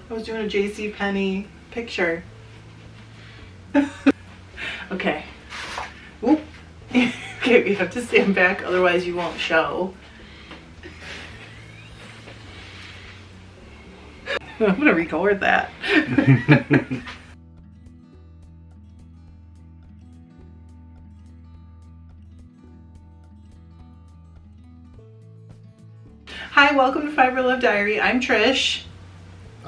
I was doing a JCPenney picture. Okay. Oop. Okay, you have to stand back, otherwise you won't show. I'm gonna record that. Hi, welcome to Fiber Love Diary. I'm Trish.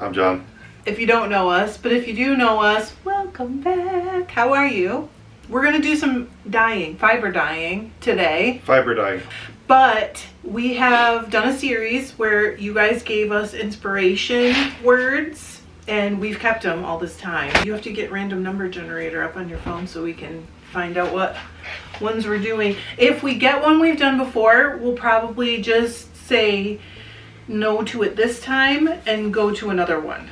I'm John. If you don't know us, but if you do know us, welcome back. How are you? We're gonna do some dyeing, fiber dyeing today. Fiber dye. But we have done a series where you guys gave us inspiration words and we've kept them all this time. You have to get random number generator up on your phone so we can find out what ones we're doing. If we get one we've done before, we'll probably just say no to it this time and go to another one.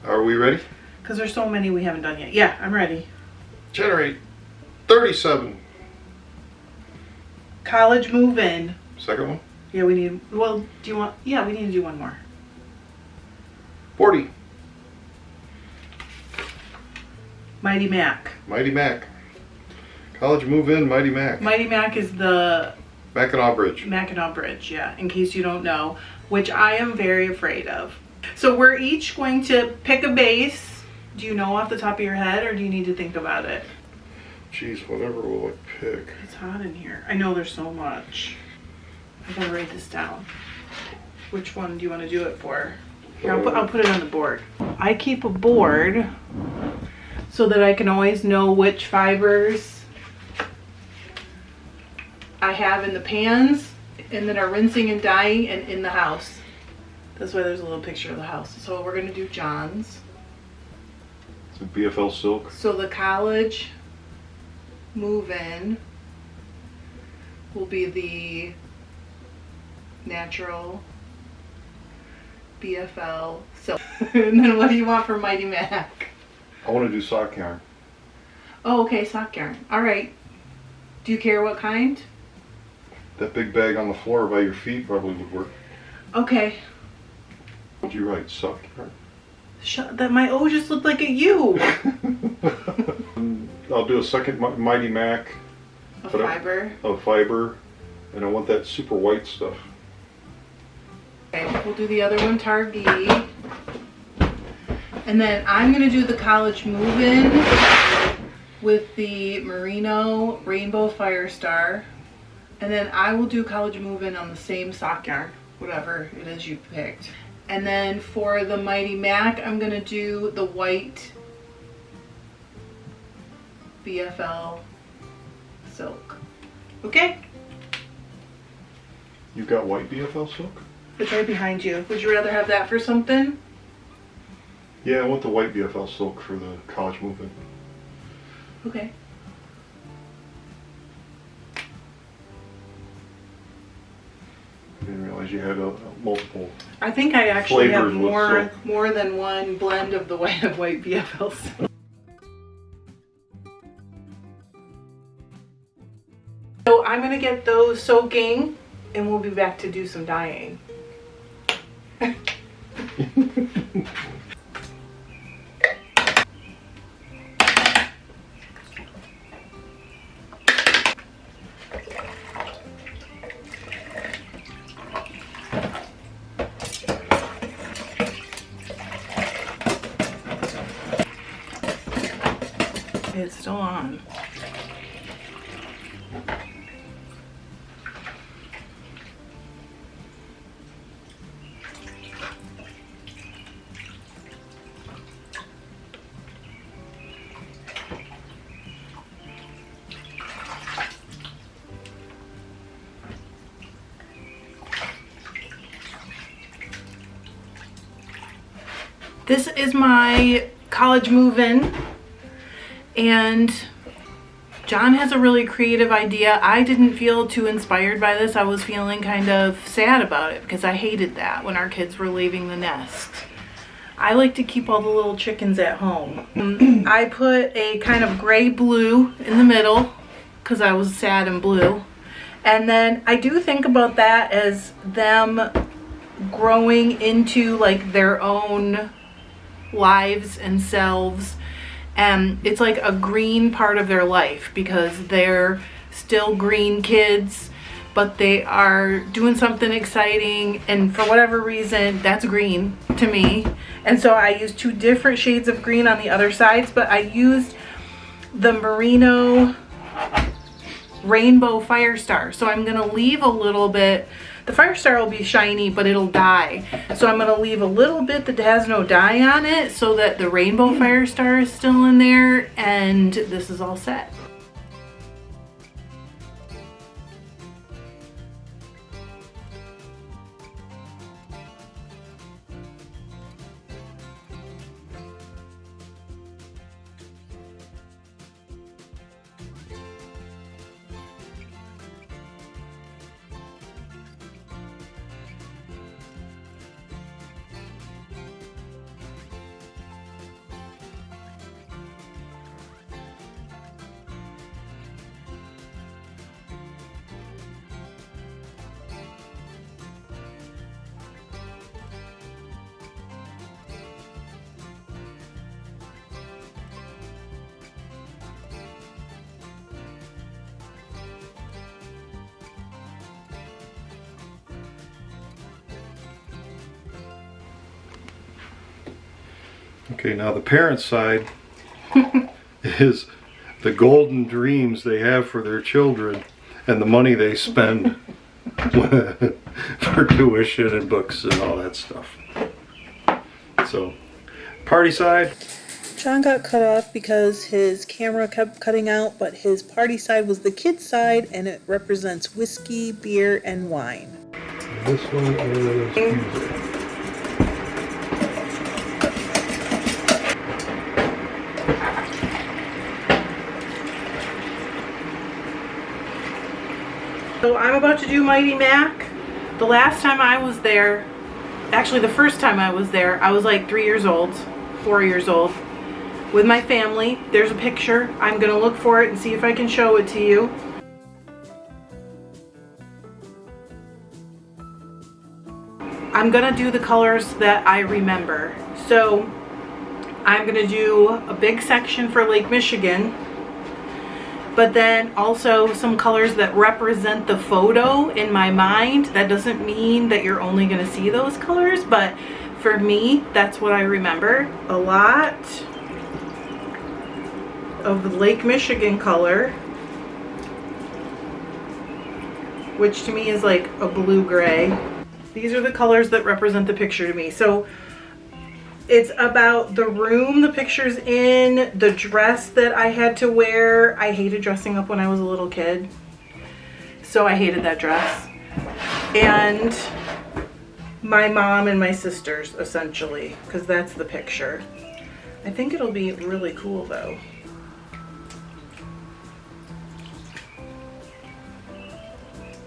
Are we ready? Because there's so many we haven't done yet. Yeah, I'm ready. Generate 37. College move-in. Second one. Yeah, we need, well, do you want, yeah, we need to do one more. 40. Mighty Mac. Mighty Mac. College move-in, Mighty Mac. Mighty Mac is the Mackinac Bridge. Mackinac Bridge, yeah, in case you don't know, which I am very afraid of. So we're each going to pick a base. Do you know off the top of your head, or do you need to think about it? Jeez, whatever will I pick? It's hot in here. I know there's so much. I gotta write this down. Which one do you want to do it for? Here, I'll put it on the board. I keep a board so that I can always know which fibers I have in the pans and that are rinsing and dyeing and in the house. That's why there's a little picture of the house. So we're gonna do John's. It's a BFL silk. So the college move-in will be the natural BFL silk. And then what do you want for Mighty Mac? I want to do sock yarn. Oh, okay, sock yarn. All right. Do you care what kind? That big bag on the floor by your feet probably would work. Okay. What'd you write? Sock yarn? Shut that. My O just looked like a U. I'll do a second Mighty Mac. A fiber. A fiber. And I want that super white stuff. Okay, we'll do the other one, Targhee. And then I'm going to do the college move-in with the Merino Rainbow Firestar. And then I will do college move-in on the same sock yarn, whatever it is you picked. And then for the Mighty Mac, I'm going to do the white BFL silk. Okay? You got white BFL silk? It's right behind you. Would you rather have that for something? Yeah, I want the white BFL silk for the college move-in. Okay. I didn't realize you had multiple. I think I actually have flavors with more than one blend of the white BFL silk. So I'm gonna get those soaking and we'll be back to do some dyeing. It's still on. This is my college move-in, and John has a really creative idea. I didn't feel too inspired by this. I was feeling kind of sad about it because I hated that when our kids were leaving the nest. I like to keep all the little chickens at home. I put a kind of gray blue in the middle because I was sad and blue. And then I do think about that as them growing into like their own lives and selves, and it's like a green part of their life because they're still green kids, but they are doing something exciting, and for whatever reason that's green to me. And so I used 2 different shades of green on the other sides, but I used the merino rainbow Firestar. So I'm gonna leave a little bit. The Firestar will be shiny, but it'll dye. So I'm gonna leave a little bit that has no dye on it so that the rainbow Firestar is still in there, and this is all set. Okay, now the parents' side is the golden dreams they have for their children and the money they spend for tuition and books and all that stuff. So, party side. John got cut off because his camera kept cutting out, but his party side was the kids' side, and it represents whiskey, beer, and wine. And this one is music. So I'm about to do Mighty Mac. The last time I was there, actually the first time I was there, I was like 3 years old, 4 years old, with my family. There's a picture. I'm gonna look for it and see if I can show it to you. I'm gonna do the colors that I remember. So I'm gonna do a big section for Lake Michigan, but then also some colors that represent the photo in my mind. That doesn't mean that you're only gonna see those colors, but for me, that's what I remember. A lot of the Lake Michigan color, which to me is like a blue-gray. These are the colors that represent the picture to me. So it's about the room the picture's in, the dress that I had to wear. I hated dressing up when I was a little kid, so I hated that dress. And my mom and my sisters, essentially, because that's the picture. I think it'll be really cool though.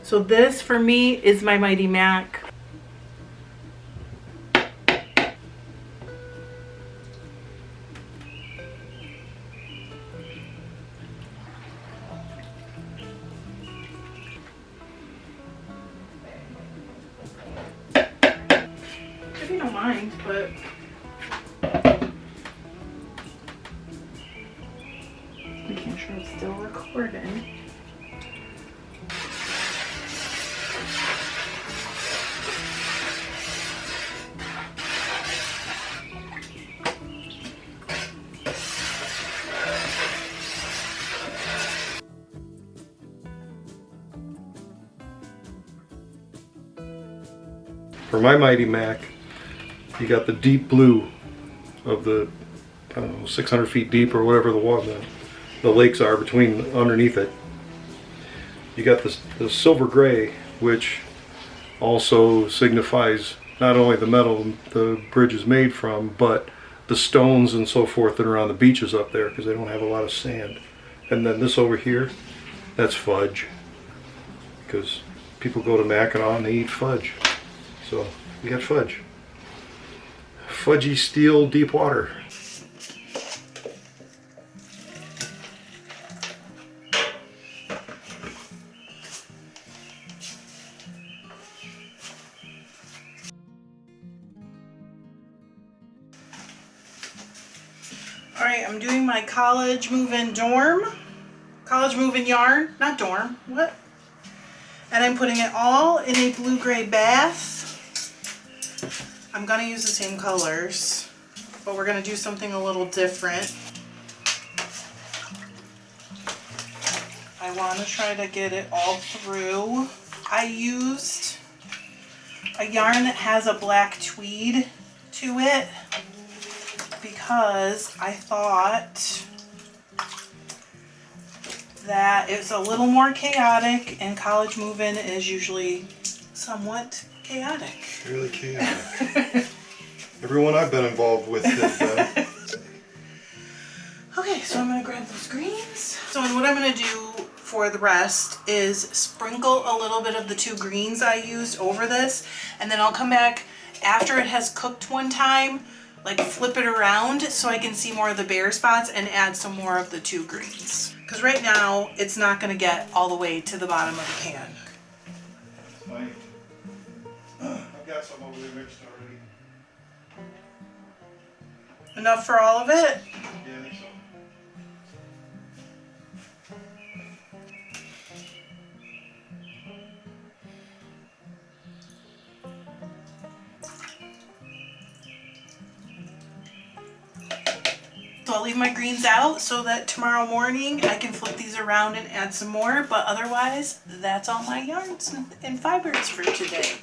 So this for me is my Mighty Mac. If you don't mind, but making sure it's still recording. For my Mighty Mac, you got the deep blue of the, I don't know, 600 feet deep or whatever the lakes are between underneath it. You got the silver gray, which also signifies not only the metal the bridge is made from, but the stones and so forth that are on the beaches up there, because they don't have a lot of sand. And then this over here, that's fudge, because people go to Mackinac and they eat fudge. So you got fudge. Fudgy steel deep water. Alright, I'm doing my college move-in college move-in yarn, not dorm, what? And I'm putting it all in a blue-gray bath. I'm gonna use the same colors, but we're gonna do something a little different. I want to try to get it all through. I used a yarn that has a black tweed to it because I thought that it's a little more chaotic, and college move-in is usually somewhat chaotic. Really chaotic. Everyone I've been involved with has been. Okay, so I'm going to grab those greens. So what I'm going to do for the rest is sprinkle a little bit of the 2 greens I used over this, and then I'll come back after it has cooked one time, like flip it around so I can see more of the bare spots and add some more of the 2 greens. Because right now it's not going to get all the way to the bottom of the pan. I've got some over there mixed already. Enough for all of it? Yeah, I think so. So I'll leave my greens out so that tomorrow morning I can flip these around and add some more, but otherwise that's all my yarns and fibers for today.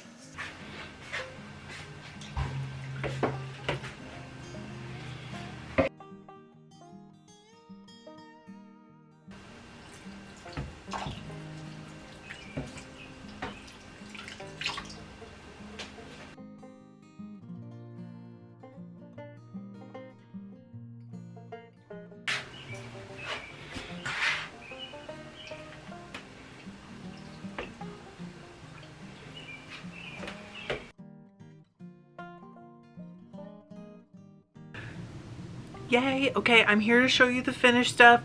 Yay! Okay, I'm here to show you the finished stuff.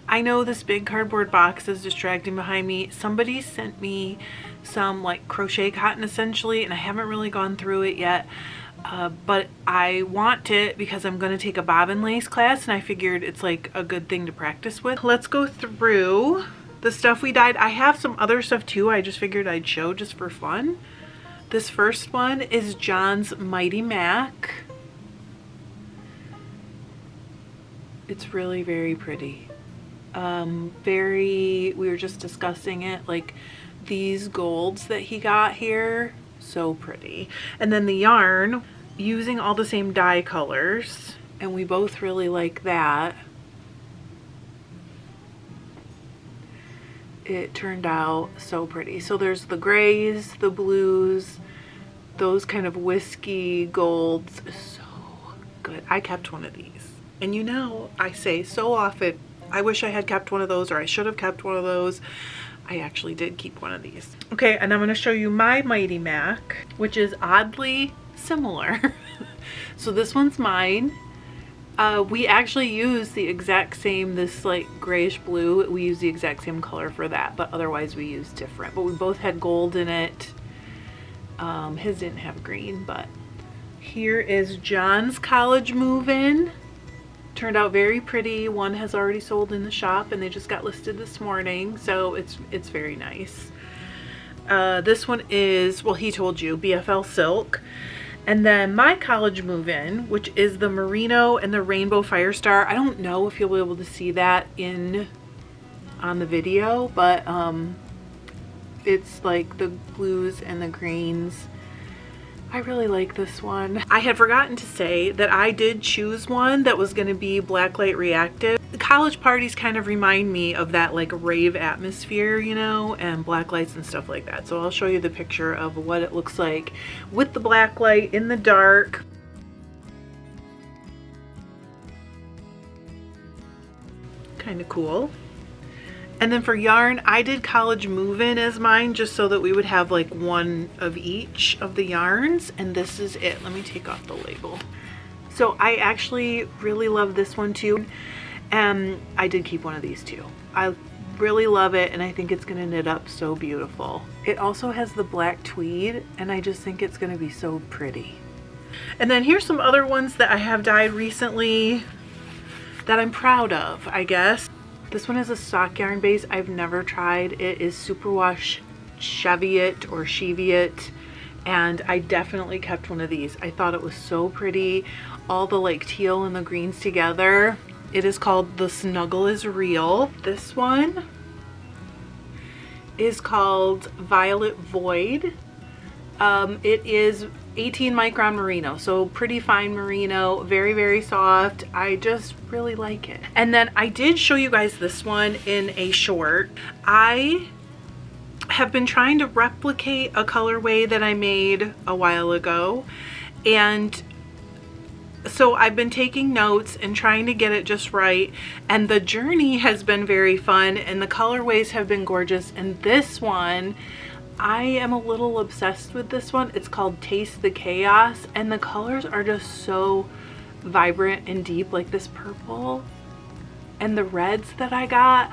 I know this big cardboard box is distracting behind me. Somebody sent me some like crochet cotton essentially, and I haven't really gone through it yet. But I want it because I'm going to take a bobbin lace class, and I figured it's like a good thing to practice with. Let's go through the stuff we dyed. I have some other stuff too. I just figured I'd show just for fun. This first one is John's Mighty Mac. It's really very pretty. We were just discussing it, like these golds that he got here, so pretty. And then the yarn, using all the same dye colors, and we both really like that. It turned out so pretty. So there's the grays, the blues, those kind of whiskey golds. So good. I kept one of these. And you know, I say so often, I wish I had kept one of those, or I should have kept one of those. I actually did keep one of these. Okay, and I'm going to show you my Mighty Mac, which is oddly similar. So this one's mine. We actually use the exact same, this like grayish blue, we use the exact same color for that, but otherwise we use different. But we both had gold in it. His didn't have green, but here is John's college move-in. Turned out very pretty. One has already sold in the shop and they just got listed this morning, so it's very nice. This one is, well, he told you, BFL silk. And then my college move-in, which is the merino and the rainbow firestar. I don't know if you'll be able to see that on the video, but it's like the blues and the greens. I really like this one. I had forgotten to say that I did choose one that was going to be blacklight reactive. The college parties kind of remind me of that like rave atmosphere, you know, and black lights and stuff like that. So I'll show you the picture of what it looks like with the black light in the dark. Kind of cool. And then for yarn, I did college move-in as mine just so that we would have like one of each of the yarns. And this is it. Let me take off the label. So I actually really love this one too. And I did keep one of these too. I really love it and I think it's gonna knit up so beautiful. It also has the black tweed and I just think it's gonna be so pretty. And then here's some other ones that I have dyed recently that I'm proud of, I guess. This one is a sock yarn base I've never tried. It is Superwash Cheviot or Cheviot, and I definitely kept one of these. I thought it was so pretty, all the like teal and the greens together. It is called The Snuggle Is Real. This one is called Violet Void. It is 18 micron merino, so pretty fine merino, very, very soft. I just really like it. And then I did show you guys this one in a short. I have been trying to replicate a colorway that I made a while ago, and so I've been taking notes and trying to get it just right, and the journey has been very fun and the colorways have been gorgeous. And this one, I am a little obsessed with this one. It's called Taste the Chaos, and the colors are just so vibrant and deep, like this purple and the reds that I got.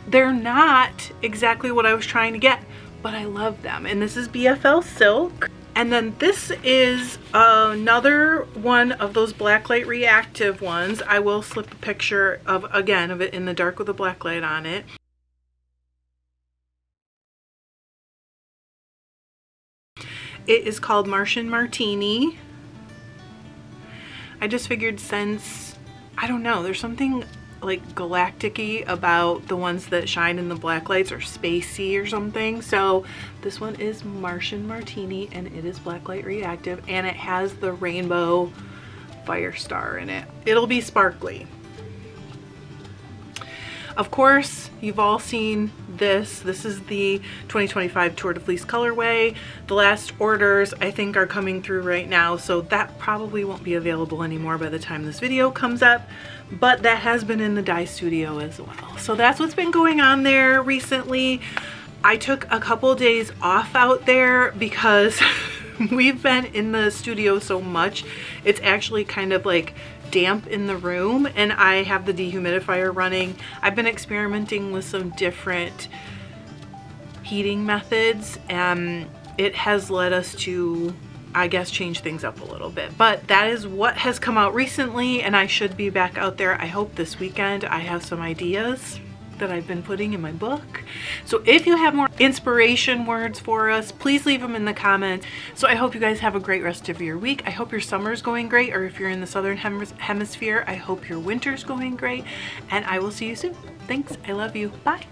They're not exactly what I was trying to get, but I love them. And this is BFL Silk. And then this is another one of those blacklight reactive ones. I will slip a picture of, again, of it in the dark with a black light on it. It is called Martian Martini. I just figured, since, I don't know, there's something like galactic-y about the ones that shine in the black lights, or spacey or something. So this one is Martian Martini, and it is blacklight reactive, and it has the rainbow fire star in it. It'll be sparkly. Of course, you've all seen this. This is the 2025 Tour de Fleece colorway. The last orders, I think, are coming through right now, so that probably won't be available anymore by the time this video comes up, but that has been in the dye studio as well. So that's what's been going on there recently. I took a couple days off out there because we've been in the studio so much. It's actually kind of like damp in the room, and I have the dehumidifier running. I've been experimenting with some different heating methods, and it has led us to, I guess, change things up a little bit. But that is what has come out recently, and I should be back out there, I hope, this weekend. I have some ideas that I've been putting in my book. So if you have more inspiration words for us, please leave them in the comments. So I hope you guys have a great rest of your week. I hope your summer's going great, or if you're in the southern hemisphere, I hope your winter's going great, and I will see you soon. Thanks. I love you. Bye.